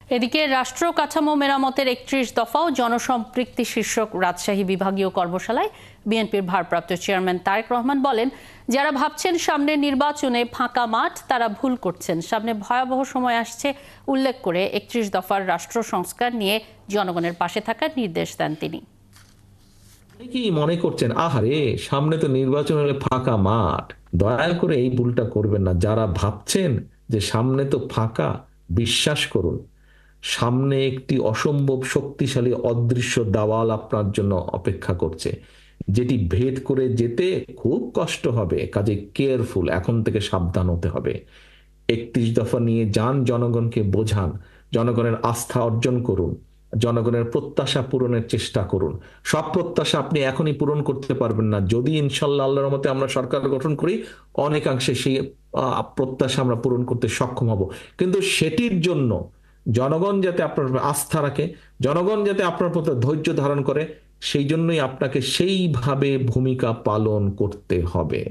এদিকে রাষ্ট্র কাঠামো মেরামতের ৩১ দফা ও জনসম্পৃক্তি শীর্ষক রাজশাহী বিভাগীয় কর্মশালায় বিএনপির ভারপ্রাপ্ত চেয়ারম্যান তারেক রহমান বলেন, যারা ভাবছেন সামনের নির্বাচনে ফাঁকা মাঠ তারা ভুল করছেন। সামনে ভয়াবহ সময় আসছে উল্লেখ করে ৩১ দফার রাষ্ট্র সংস্কার নিয়ে জনগণের পাশে থাকার নির্দেশ দেন তিনি। কি মনে করছেন, আহারে সামনে তো নির্বাচন হলে ফাঁকা মাঠ? দয়া করে এই ভুলটা করবেন না। যারা ভাবছেন যে সামনে তো ফাঁকা, বিশ্বাস করুন, সামনে একটি অসম্ভব শক্তিশালী অদৃশ্য দাওয়াল আপনার জন্য অপেক্ষা করছে, যেটি ভেদ করে যেতে খুব কষ্ট হবে। কাজে কেয়ারফুল, এখন থেকে সাবধান হতে হবে। ৩১ দফা নিয়ে যান, জনগণকে বোঝান, জনগণের আস্থা অর্জন করুন, জনগণের প্রত্যাশা পূরণের চেষ্টা করুন। সব প্রত্যাশা আপনি এখনই পূরণ করতে পারবেন না। যদি ইনশাল্লাহ আল্লাহর মতে আমরা সরকার গঠন করি, অনেকাংশে সেই প্রত্যাশা আমরা পূরণ করতে সক্ষম হব। কিন্তু সেটির জন্য জনগণ যাতে আপনার আস্থা রাখে, জনগণ যাতে আপনার প্রতি ধৈর্য ধারণ করে, সেই জন্যই আপনাকে সেইভাবে ভূমিকা পালন করতে হবে।